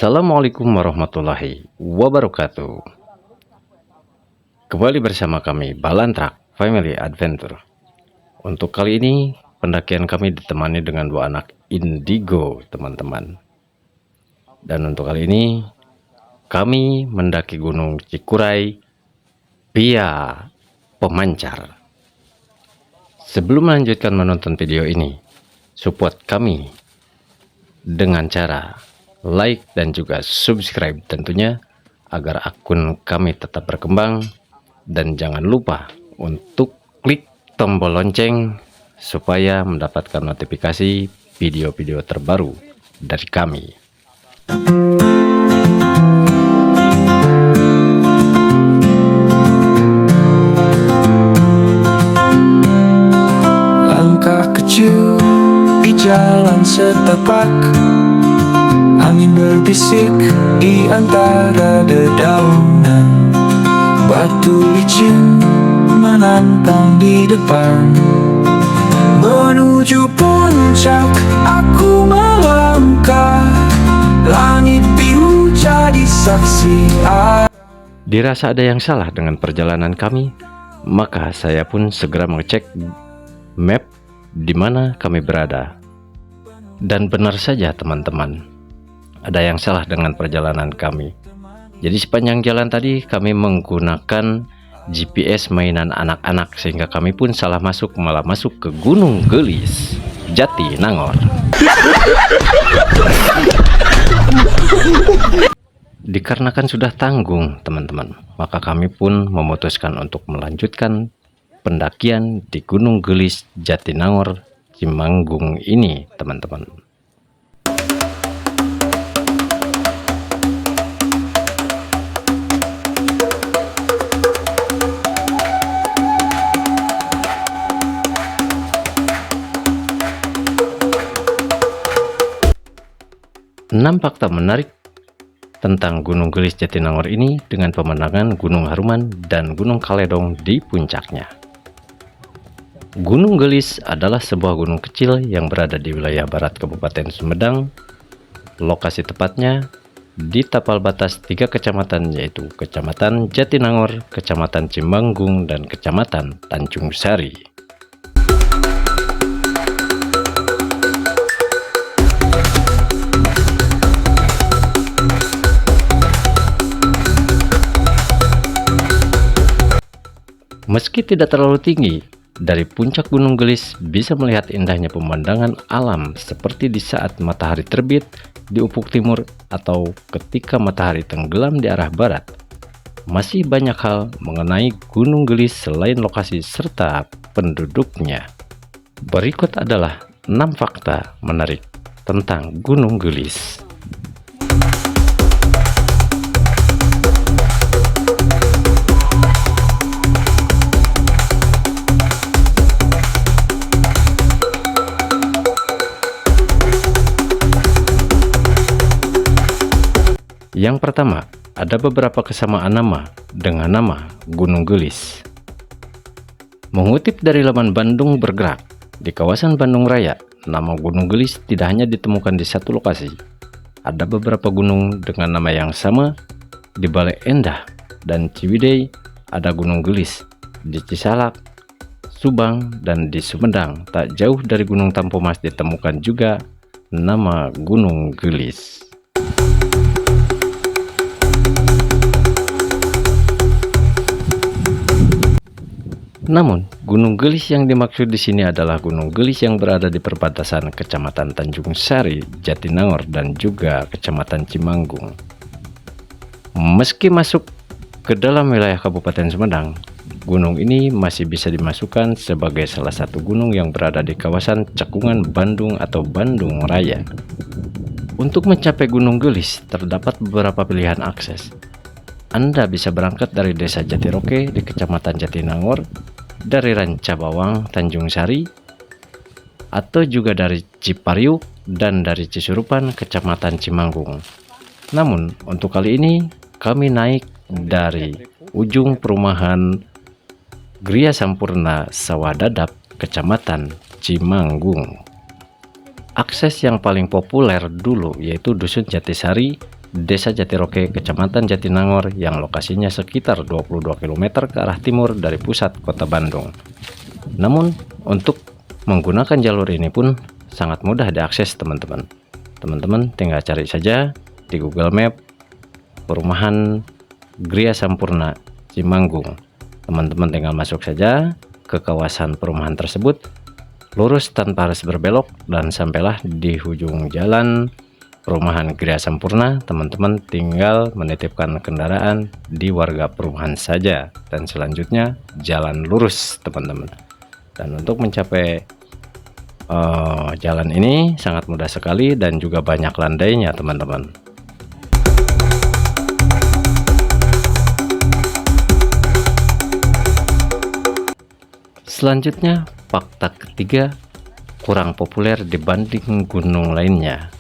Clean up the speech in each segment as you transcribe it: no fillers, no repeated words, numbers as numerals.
Assalamualaikum warahmatullahi wabarakatuh. Kembali bersama kami Balantrak Family Adventure. Untuk kali ini pendakian kami ditemani dengan dua anak indigo, teman-teman. Dan untuk kali ini kami mendaki Gunung Cikuray via pemancar. Sebelum melanjutkan menonton video ini, support kami dengan cara like dan juga subscribe tentunya, agar akun kami tetap berkembang. Dan jangan lupa untuk klik tombol lonceng supaya mendapatkan notifikasi video-video terbaru dari kami. Langkah kecil di jalan setapak, angin berbisik di antara dedaunan, batu licin menantang di depan. Menuju puncak aku melangkah, langit biru jadi saksi. Dirasa ada yang salah dengan perjalanan kami, maka saya pun segera mengecek map di mana kami berada. Dan benar saja teman-teman, ada yang salah dengan perjalanan kami. Jadi sepanjang jalan tadi kami menggunakan GPS mainan anak-anak, sehingga kami pun salah masuk, malah masuk ke Gunung Gelis Jatinangor. Dikarenakan sudah tanggung teman-teman, maka kami pun memutuskan untuk melanjutkan pendakian di Gunung Gelis Jatinangor Cimanggung ini, teman-teman. Enam fakta menarik tentang Gunung Gelis Jatinangor ini dengan pemandangan Gunung Haruman dan Gunung Kaledong di puncaknya. Gunung Gelis adalah sebuah gunung kecil yang berada di wilayah barat Kabupaten Sumedang. Lokasi tepatnya di tapal batas 3 kecamatan, yaitu Kecamatan Jatinangor, Kecamatan Cimanggung, dan Kecamatan Tanjung Sari. Meski tidak terlalu tinggi, dari puncak Gunung Gelis bisa melihat indahnya pemandangan alam seperti di saat matahari terbit di ufuk timur atau ketika matahari tenggelam di arah barat. Masih banyak hal mengenai Gunung Gelis selain lokasi serta penduduknya. Berikut adalah 6 fakta menarik tentang Gunung Gelis. Yang pertama, ada beberapa kesamaan nama dengan nama Gunung Gelis. Mengutip dari laman Bandung Bergerak, di kawasan Bandung Raya, nama Gunung Gelis tidak hanya ditemukan di satu lokasi. Ada beberapa gunung dengan nama yang sama. Di Bale Endah dan Ciwidey ada Gunung Gelis. Di Cisalak, Subang, dan di Sumedang, tak jauh dari Gunung Tampomas, ditemukan juga nama Gunung Gelis. Namun, Gunung Gelis yang dimaksud di sini adalah Gunung Gelis yang berada di perbatasan Kecamatan Tanjung Sari, Jatinangor, dan juga Kecamatan Cimanggung. Meski masuk ke dalam wilayah Kabupaten Sumedang, gunung ini masih bisa dimasukkan sebagai salah satu gunung yang berada di kawasan Cekungan Bandung atau Bandung Raya. Untuk mencapai Gunung Gelis, terdapat beberapa pilihan akses. Anda bisa berangkat dari Desa Jatiroke di Kecamatan Jatinangor, dari Ranca Bawang, Tanjung Sari, atau juga dari Cipariuk dan dari Cisurupan, Kecamatan Cimanggung. Namun, untuk kali ini kami naik dari ujung perumahan Gria Sampurna Sawadadap, Kecamatan Cimanggung. Akses yang paling populer dulu yaitu Dusun Jatisari Desa Jatiroke, Kecamatan Jatinangor yang lokasinya sekitar 22 km ke arah timur dari pusat kota Bandung. Namun, untuk menggunakan jalur ini pun sangat mudah diakses teman-teman. Teman-teman tinggal cari saja di Google Map perumahan Gria Sampurna Cimanggung. Teman-teman tinggal masuk saja ke kawasan perumahan tersebut, lurus tanpa harus berbelok, dan sampailah di ujung jalan perumahan Gria Sampurna. Teman-teman tinggal menitipkan kendaraan di warga perumahan saja, dan selanjutnya jalan lurus teman-teman. Dan untuk mencapai jalan ini sangat mudah sekali dan juga banyak landainya teman-teman. Selanjutnya, fakta ketiga, kurang populer dibanding gunung lainnya.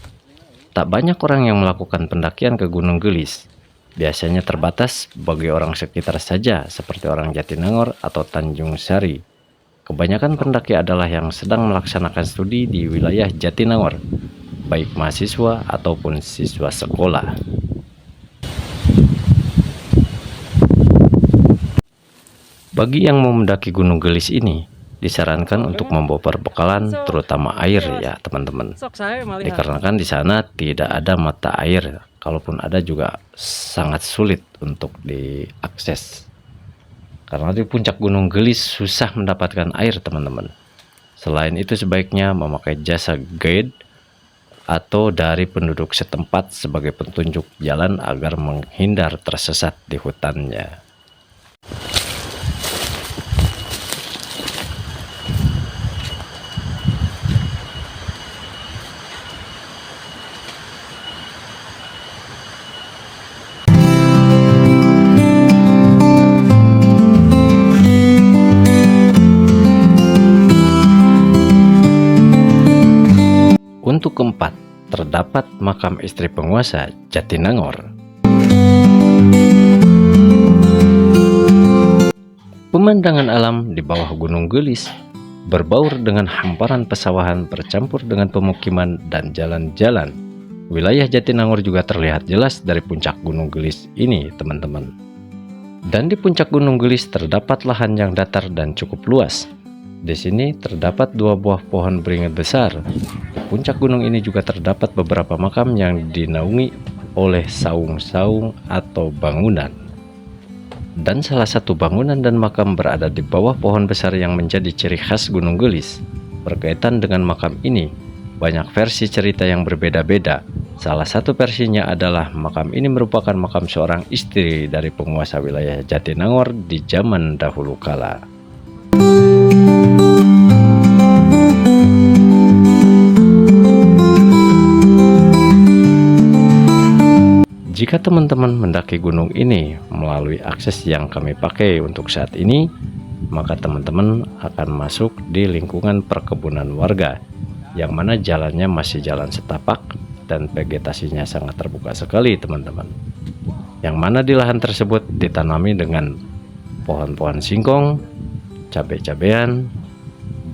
Tak banyak orang yang melakukan pendakian ke Gunung Gelis. Biasanya terbatas bagi orang sekitar saja, seperti orang Jatinangor atau Tanjung Sari. Kebanyakan pendaki adalah yang sedang melaksanakan studi di wilayah Jatinangor, baik mahasiswa ataupun siswa sekolah. Bagi yang mau mendaki Gunung Gelis ini, disarankan untuk membawa perbekalan terutama air ya teman-teman. Dikarenakan di sana tidak ada mata air, kalaupun ada juga sangat sulit untuk diakses. Karena di puncak Gunung Gelis susah mendapatkan air teman-teman. Selain itu sebaiknya memakai jasa guide atau dari penduduk setempat sebagai petunjuk jalan agar menghindar tersesat di hutannya. Untuk keempat, terdapat makam istri penguasa Jatinangor. Pemandangan alam di bawah Gunung Gelis berbaur dengan hamparan pesawahan bercampur dengan pemukiman dan jalan-jalan. Wilayah Jatinangor juga terlihat jelas dari puncak Gunung Gelis ini teman-teman. Dan di puncak Gunung Gelis terdapat lahan yang datar dan cukup luas. Di sini terdapat 2 buah pohon beringin besar. Di puncak gunung ini juga terdapat beberapa makam yang dinaungi oleh saung-saung atau bangunan. Dan salah satu bangunan dan makam berada di bawah pohon besar yang menjadi ciri khas Gunung Gelis. Berkaitan dengan makam ini, banyak versi cerita yang berbeda-beda. Salah satu versinya adalah makam ini merupakan makam seorang istri dari penguasa wilayah Jatinangor di zaman dahulu kala. Jika teman-teman mendaki gunung ini melalui akses yang kami pakai untuk saat ini, maka teman-teman akan masuk di lingkungan perkebunan warga, yang mana jalannya masih jalan setapak dan vegetasinya sangat terbuka sekali teman-teman. Yang mana di lahan tersebut ditanami dengan pohon-pohon singkong, cabai-cabean,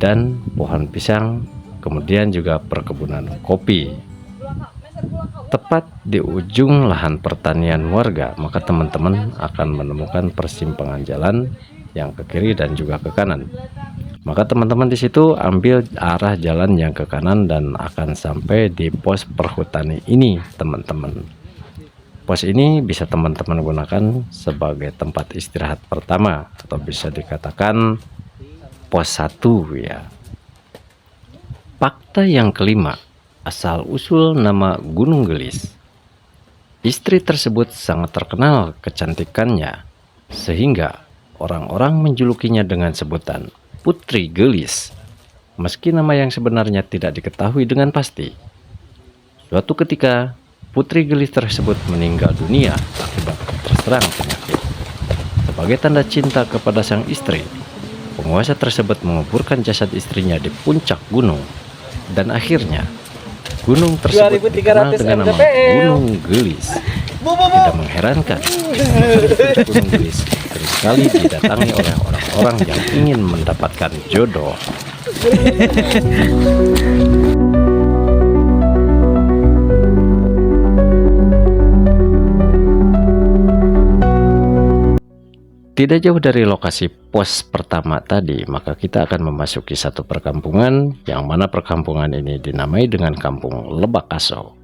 dan pohon pisang, kemudian juga perkebunan kopi. Tepat di ujung lahan pertanian warga, maka teman-teman akan menemukan persimpangan jalan yang ke kiri dan juga ke kanan. Maka teman-teman di situ ambil arah jalan yang ke kanan dan akan sampai di pos perhutani ini teman-teman. Pos ini bisa teman-teman gunakan sebagai tempat istirahat pertama, atau bisa dikatakan pos 1 ya. Fakta yang kelima, asal-usul nama Gunung Gelis. Istri tersebut sangat terkenal kecantikannya, sehingga orang-orang menjulukinya dengan sebutan Putri Gelis, meski nama yang sebenarnya tidak diketahui dengan pasti. Suatu ketika, Putri Gelis tersebut meninggal dunia akibat terserang penyakit. Sebagai tanda cinta kepada sang istri, penguasa tersebut menguburkan jasad istrinya di puncak gunung, dan akhirnya gunung tersebut dikenal dengan nama Gunung Gelis. Tidak mengherankan, Gunung Gelis seringkali didatangi oleh orang-orang yang ingin mendapatkan jodoh. Tidak jauh dari lokasi pos pertama tadi, maka kita akan memasuki satu perkampungan yang mana perkampungan ini dinamai dengan Kampung Lebak Aso.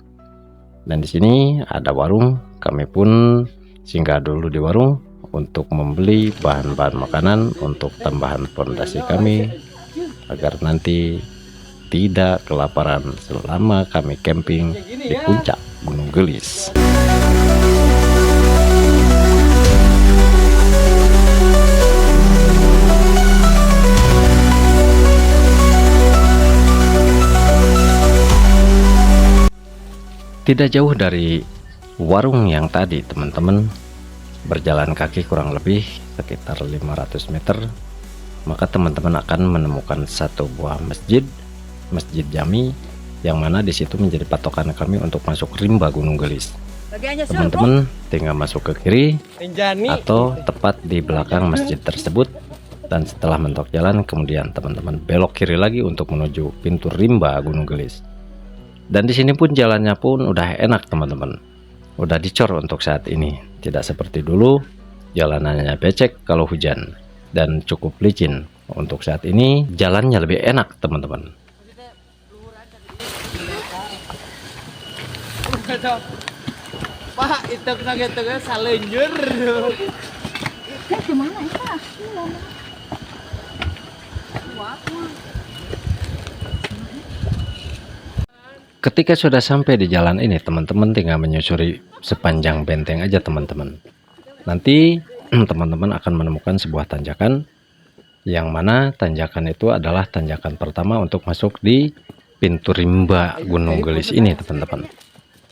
Dan di sini ada warung, kami pun singgah dulu di warung untuk membeli bahan-bahan makanan untuk tambahan pondasi kami agar nanti tidak kelaparan selama kami camping di puncak Gunung Gelis. Tidak jauh dari warung yang tadi teman-teman, berjalan kaki kurang lebih sekitar 500 meter, maka teman-teman akan menemukan satu buah masjid Jami, yang mana disitu menjadi patokan kami untuk masuk rimba Gunung Gelis. Teman-teman tinggal masuk ke kiri atau tepat di belakang masjid tersebut, dan setelah mentok jalan kemudian teman-teman belok kiri lagi untuk menuju pintu rimba Gunung Gelis. Dan di sini pun jalannya pun udah enak teman-teman, udah dicor untuk saat ini, tidak seperti dulu jalanannya becek kalau hujan dan cukup licin. Untuk saat ini jalannya lebih enak teman-teman. Pak, itu kena salenjur. Gimana itu? Ketika sudah sampai di jalan ini, teman-teman tinggal menyusuri sepanjang benteng aja teman-teman. Nanti teman-teman akan menemukan sebuah tanjakan, yang mana tanjakan itu adalah tanjakan pertama untuk masuk di pintu rimba Gunung Gelis ini teman-teman.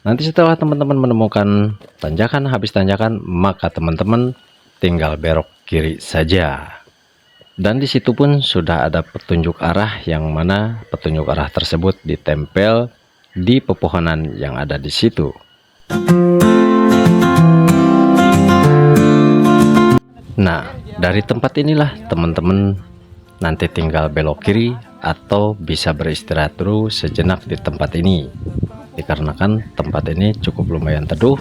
Nanti setelah teman-teman menemukan tanjakan, habis tanjakan, maka teman-teman tinggal belok kiri saja. Dan di situ pun sudah ada petunjuk arah, yang mana petunjuk arah tersebut ditempel di pepohonan yang ada di situ. Nah, dari tempat inilah teman-teman nanti tinggal belok kiri atau bisa beristirahat dulu sejenak di tempat ini, dikarenakan tempat ini cukup lumayan teduh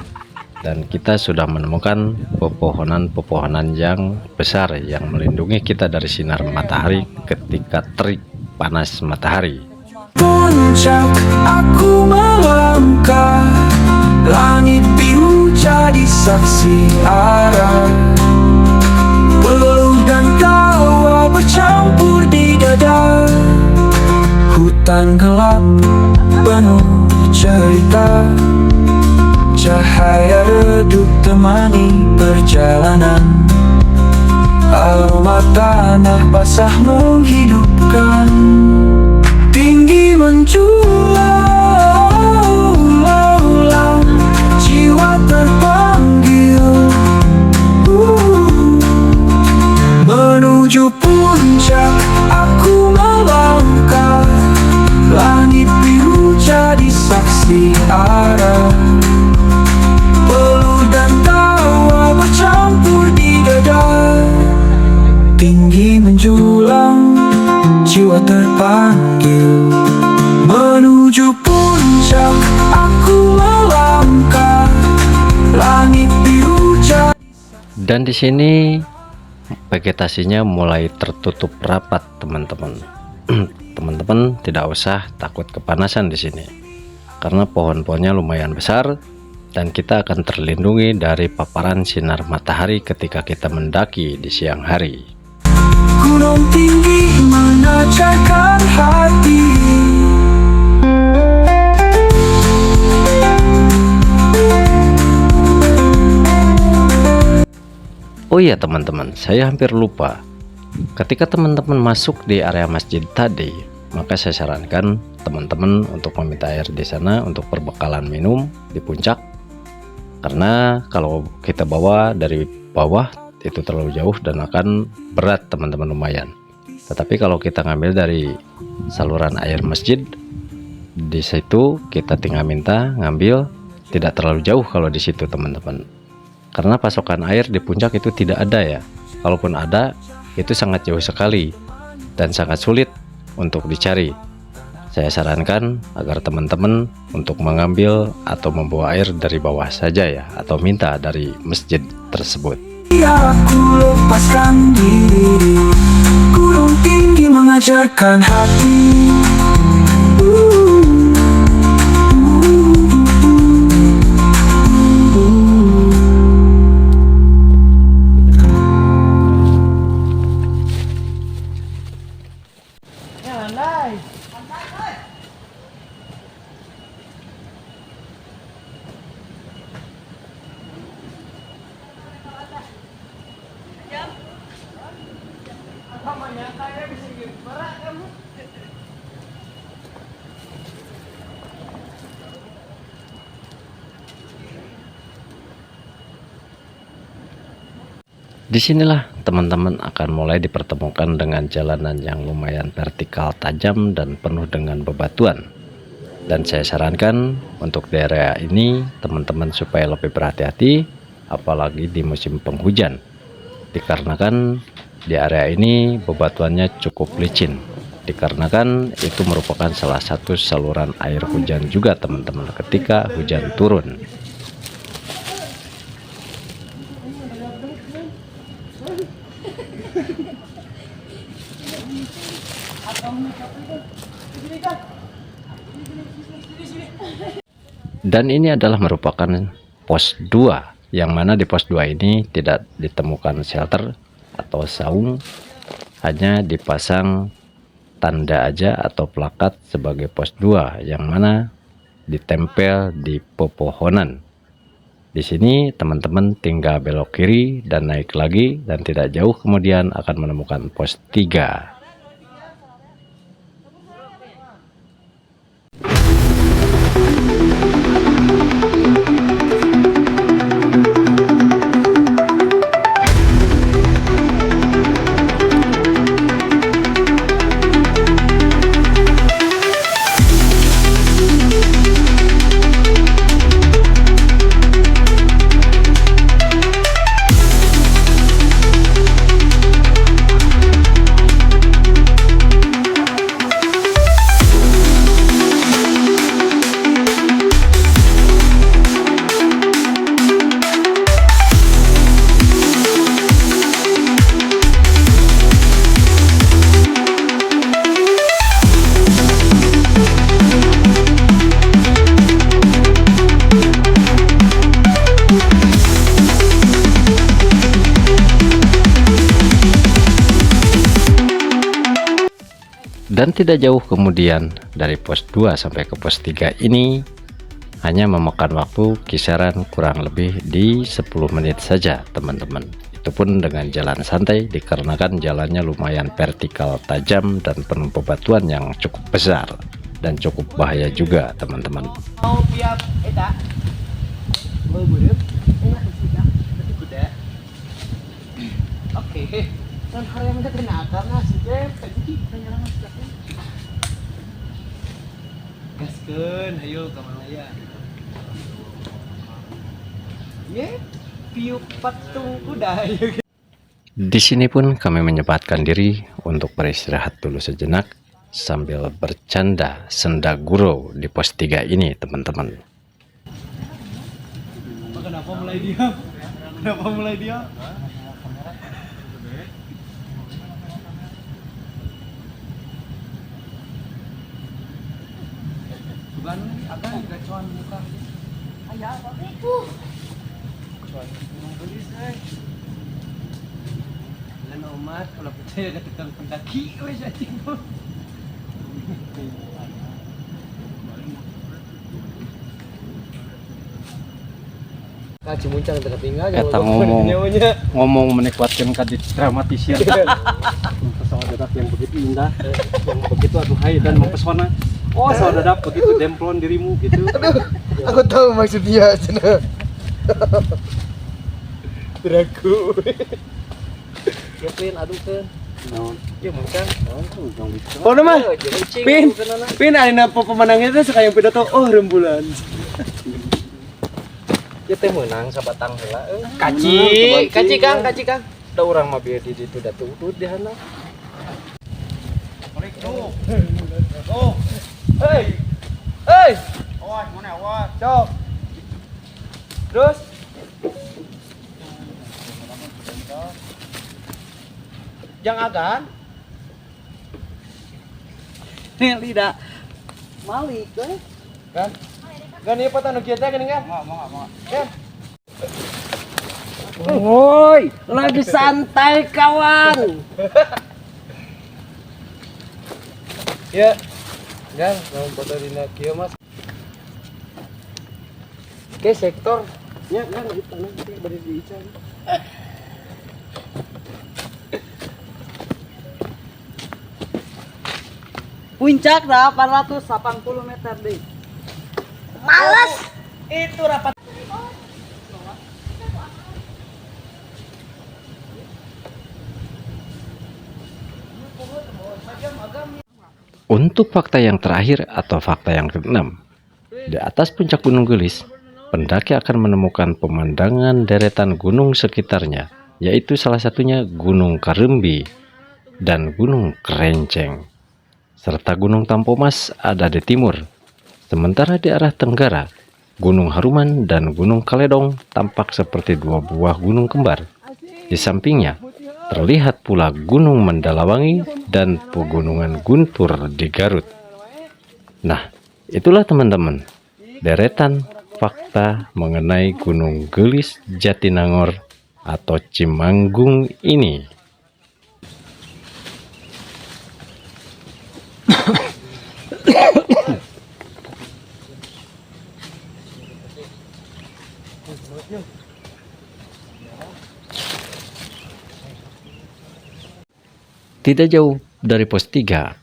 dan kita sudah menemukan pepohonan-pepohonan yang besar yang melindungi kita dari sinar matahari ketika terik panas matahari. Puncak aku melangkah, langit biru jadi saksi arah. Peluh dan tawa bercampur di dada, hutan gelap penuh cerita, cahaya redup temani perjalanan. Aroma tanah basah menghidupkan, tinggi menjulang, jiwa terpanggil menuju puncak aku melangkah, langit biru jadi saksi arah. Peluh dan tawa bercampur di dada, tinggi menjulang, jiwa terpanggil menuju puncak aku melangkah, langit biru jadi. Dan di sini vegetasinya mulai tertutup rapat teman-teman. Teman-teman tidak usah takut kepanasan di sini, karena pohon-pohonnya lumayan besar dan kita akan terlindungi dari paparan sinar matahari ketika kita mendaki di siang hari. Gunung tinggi menajarkan hati, oh iya teman-teman, saya hampir lupa. Ketika teman-teman masuk di area masjid tadi, maka saya sarankan teman-teman untuk meminta air di sana untuk perbekalan minum di puncak. Karena kalau kita bawa dari bawah itu terlalu jauh dan akan berat teman-teman, lumayan. Tetapi kalau kita ngambil dari saluran air masjid, di situ kita tinggal minta ngambil, tidak terlalu jauh kalau di situ teman-teman. Karena pasokan air di puncak itu tidak ada ya. Kalaupun ada, itu sangat jauh sekali dan sangat sulit untuk dicari. Saya sarankan agar teman-teman untuk mengambil atau membawa air dari bawah saja ya, atau minta dari masjid tersebut. biar aku lepaskan diri. Gunung tinggi mengajarkan hati. Disinilah teman-teman akan mulai dipertemukan dengan jalanan yang lumayan vertikal tajam dan penuh dengan bebatuan. Dan saya sarankan untuk di area ini teman-teman supaya lebih berhati-hati, apalagi di musim penghujan. Dikarenakan di area ini bebatuannya cukup licin. Dikarenakan itu merupakan salah satu saluran air hujan juga teman-teman ketika hujan turun. Dan ini adalah merupakan pos 2, yang mana di pos 2 ini tidak ditemukan shelter atau saung, hanya dipasang tanda aja atau plakat sebagai pos 2 yang mana ditempel di pepohonan. Di sini teman-teman tinggal belok kiri dan naik lagi, dan tidak jauh kemudian akan menemukan pos 3. Dan tidak jauh kemudian dari pos 2 sampai ke pos 3 ini hanya memakan waktu kisaran kurang lebih di 10 menit saja teman-teman. Itu pun dengan jalan santai dikarenakan jalannya lumayan vertikal tajam dan penuh bebatuan yang cukup besar dan cukup bahaya juga teman-teman. Mau tiap eta beureup enak sih Kak. Berarti kuda. Oke. Kan hari yang kita kena karena sih tadi penyerangan sekali. Gaskeun hayu ka Malaya. Ye, piuk patung kuda. Di sini pun kami menyempatkan diri untuk beristirahat dulu sejenak sambil bercanda senda gurau di pos 3 ini teman-teman. Kenapa mulai diam? Kenapa mulai diam? Bukan akan gacuan muka. Ayah, apa itu? Gacuan gelis, Dan umat kalau percaya ke tukang pendaki, wes anjing. Kaji muncang tengah tinggal Eta ngomong menikmatkan kadit dramatisir. Pesawat darat yang begitu indah, yang begitu aduhai dan mempesona. Oh, saudara begitu demplon dirimu gitu. Aku tahu maksud dia, cina. Beraku. Kevin, aduh kan. Ya muncang. Oh, nama. Pin, ada pemenangnya itu sekalian pidato. Oh, rembulan. Kita menang sabatang heula. Kaci Kang. Da urang mah bieu di ditu da tutut di handap. Balik tuh. Oh. Hei. Awas, mana awas. Cok. Terus. Jangan agan. Nih lidah. Malik kan? Gan ieu patah nu kieu teh geuning kan? Moal. Kan? Woi, lagi santai kawan. Ya. Gan, mau foto dina kieu Mas. Oke, sektor. Ya, gan itu nanti bari diican. Puncak dah 880 meter deh. Males. Itu rapat. Untuk fakta yang terakhir atau fakta yang keenam, di atas puncak Gunung Gelis, pendaki akan menemukan pemandangan deretan gunung sekitarnya, yaitu salah satunya Gunung Karembi dan Gunung Kerenceng, serta Gunung Tampomas ada di timur. Sementara di arah tenggara, Gunung Haruman dan Gunung Kaledong tampak seperti dua buah gunung kembar. Di sampingnya, terlihat pula Gunung Mandalawangi dan Pegunungan Guntur di Garut. Nah, itulah teman-teman, deretan fakta mengenai Gunung Gelis Jatinangor atau Cimanggung ini. Tidak jauh dari pos 3,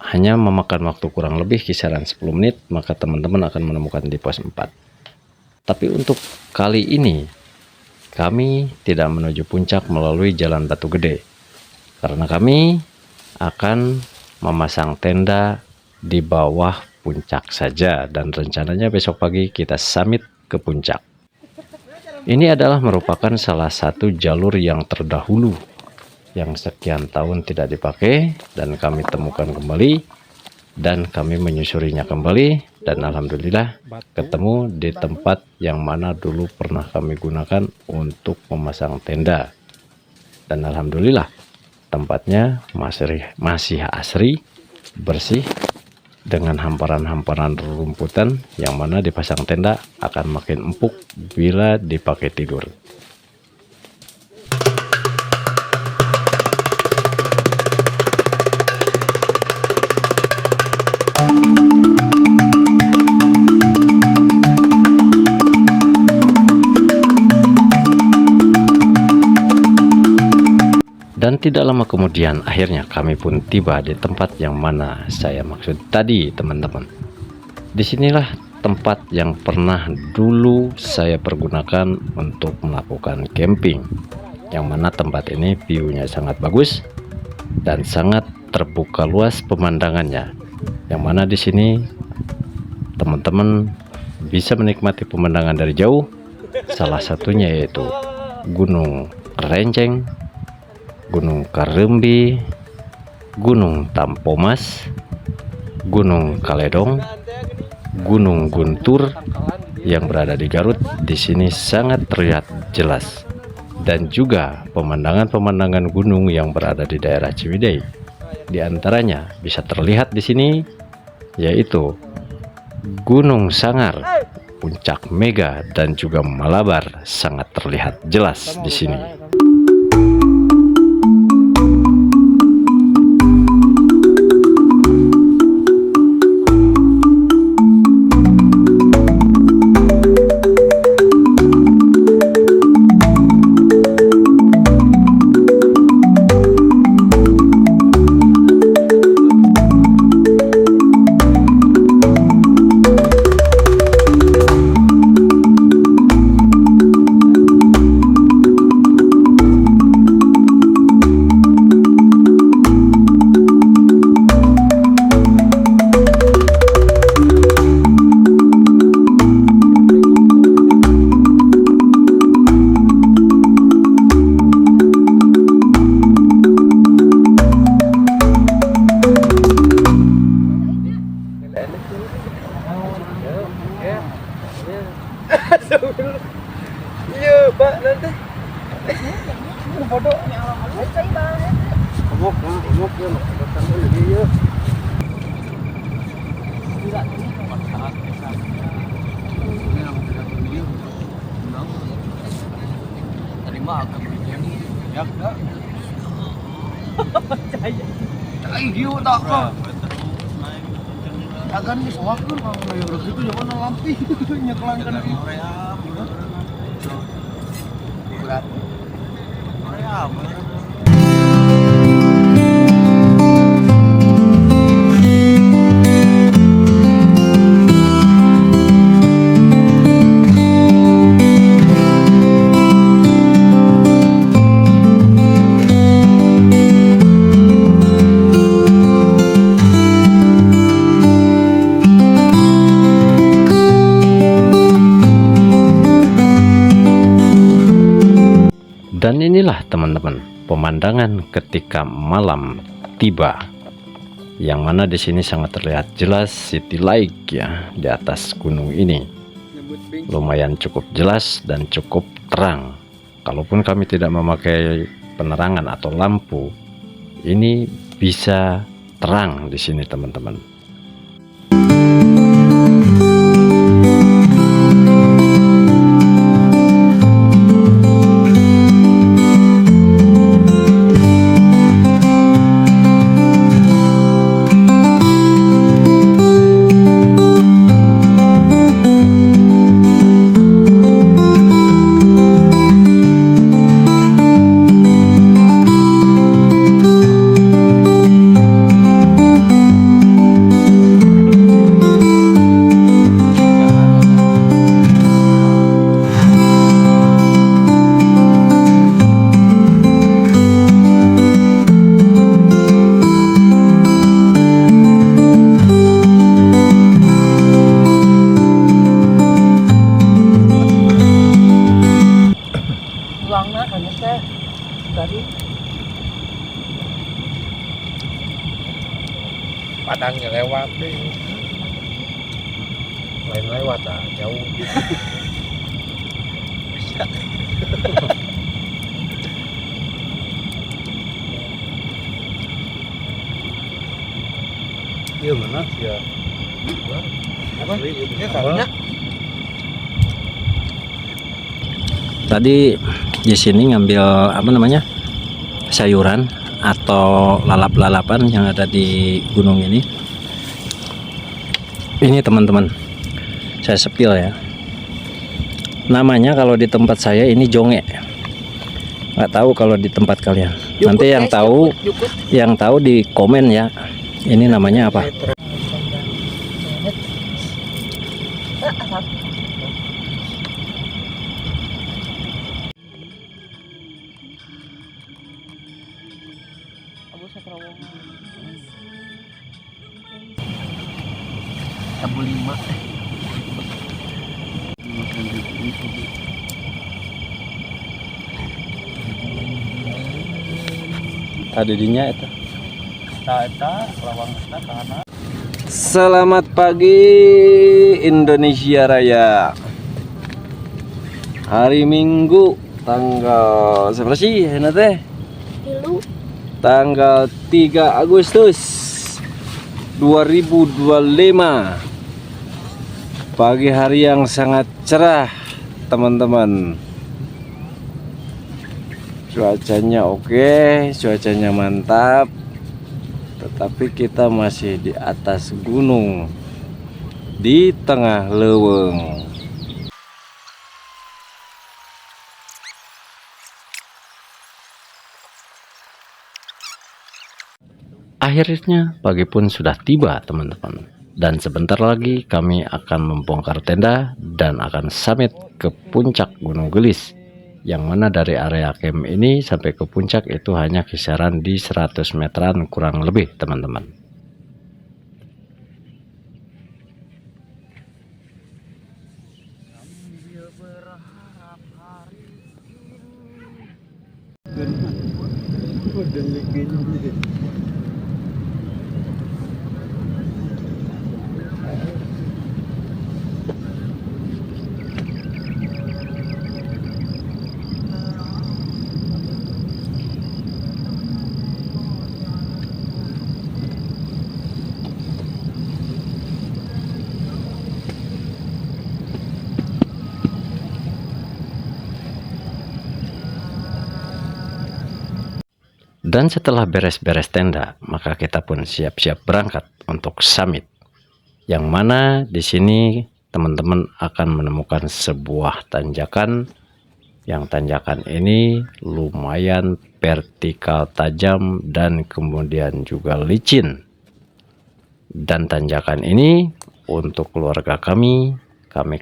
hanya memakan waktu kurang lebih kisaran 10 menit, maka teman-teman akan menemukan di pos 4. Tapi untuk kali ini, kami tidak menuju puncak melalui Jalan Batu Gede, karena kami akan memasang tenda di bawah puncak saja, dan rencananya besok pagi kita summit ke puncak. Ini adalah merupakan salah satu jalur yang terdahulu yang sekian tahun tidak dipakai, dan kami temukan kembali dan kami menyusurinya kembali, dan alhamdulillah ketemu di tempat yang mana dulu pernah kami gunakan untuk memasang tenda, dan alhamdulillah tempatnya masih asri, bersih, dengan hamparan-hamparan rumputan yang mana dipasang tenda akan makin empuk bila dipakai tidur. Dan tidak lama kemudian akhirnya kami pun tiba di tempat yang mana saya maksud tadi, teman-teman. Disinilah tempat yang pernah dulu saya pergunakan untuk melakukan camping, yang mana tempat ini view-nya sangat bagus dan sangat terbuka luas pemandangannya, yang mana di sini teman-teman bisa menikmati pemandangan dari jauh, salah satunya yaitu Gunung Kerenceng, Gunung Karembi, Gunung Tampomas, Gunung Kaledong, Gunung Guntur yang berada di Garut. Di sini sangat terlihat jelas, dan juga pemandangan-pemandangan gunung yang berada di daerah Ciwidey. Di antaranya bisa terlihat di sini yaitu Gunung Sangar, Puncak Mega, dan juga Malabar sangat terlihat jelas di sini. Iya, Pak, nanti. Foto. Terima agak ya enggak. Ay, giu tak kok. Agan ni sawakeun kalau yang begitu jangan lampi nyekelangkan itu. Berat. Dan inilah teman-teman pemandangan ketika malam tiba, yang mana di sini sangat terlihat jelas City Lake ya di atas gunung ini. Lumayan cukup jelas dan cukup terang. Kalaupun kami tidak memakai penerangan atau lampu, ini bisa terang di sini teman-teman. Padangnya lewat deh. Lain lewat jauh. Iya mana ya? Apa? Ya karena Tadi di sini ngambil apa namanya sayuran atau lalap-lalapan yang ada di gunung ini. Ini teman-teman, saya sepil ya. Namanya kalau di tempat saya ini jonge. Nggak tahu kalau di tempat kalian. Nanti yang tahu, yang tahu di komen ya. Ini namanya apa? Tabu 5. Tadi dinya itu. Lawang kana. Selamat pagi Indonesia Raya. Hari Minggu tanggal berapa sih teh? Tanggal 3 Agustus 2025. Pagi hari yang sangat cerah teman-teman. Cuacanya oke, cuacanya mantap. Tetapi kita masih di atas gunung, di tengah leuweung. Akhirnya pagi pun sudah tiba teman-teman. Dan sebentar lagi kami akan membongkar tenda dan akan summit ke puncak Gunung Gelis. Yang mana dari area camp ini sampai ke puncak itu hanya kisaran di 100 meteran kurang lebih teman-teman. Dan setelah beres-beres tenda, maka kita pun siap-siap berangkat untuk summit. Yang mana di sini teman-teman akan menemukan sebuah tanjakan, yang tanjakan ini lumayan vertikal tajam dan kemudian juga licin. Dan tanjakan ini untuk keluarga kami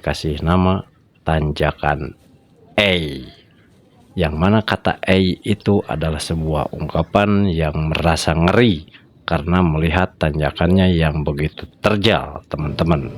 kasih nama tanjakan E. Yang mana kata E itu adalah sebuah ungkapan yang merasa ngeri karena melihat tanjakannya yang begitu terjal, teman-teman.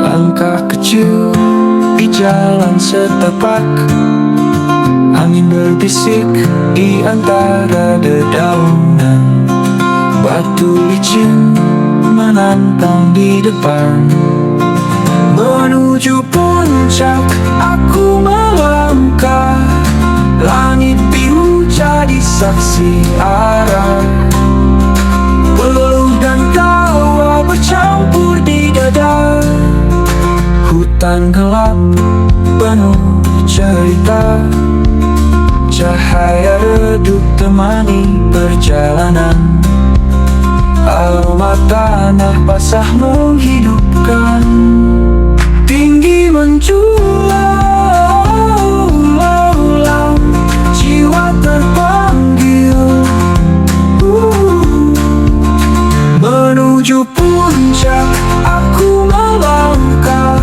Langkah kecil di jalan setapak, angin berbisik di antara dedaunan, batu licin menantang di depan. Menuju puncak aku melangkah, langit biru jadi saksi arah. Peluh dan tawa bercampur di dada, hutan gelap penuh cerita, cahaya redup temani perjalanan. Aroma tanah basah menghidupkan, tinggi menjulang, jiwa terpanggil. Menuju puncak aku melangkah,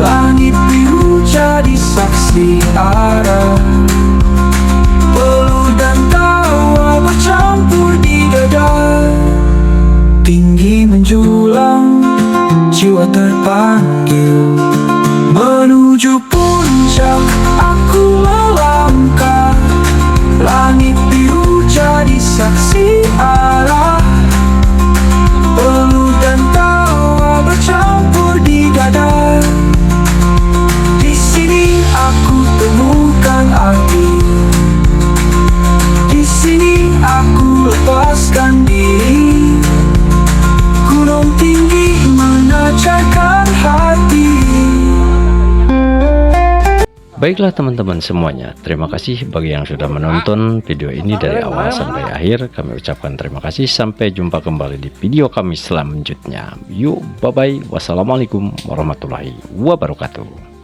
langit biru jadi saksi arah. Peluh dan tawa bercampur di dada, tinggi menjulang, jiwa terpanggil. Menuju puncak aku melangkah, langit biru jadi saksi arah. Peluh dan tawa bercampur di dada, di sini aku temukan arti, di sini aku lepaskan diri. Gunung tinggi menajarkan hati. Baiklah teman-teman semuanya, terima kasih bagi yang sudah menonton video ini dari awal sampai akhir. Kami ucapkan terima kasih, sampai jumpa kembali di video kami selanjutnya. Yuk, bye-bye. Wassalamualaikum warahmatullahi wabarakatuh.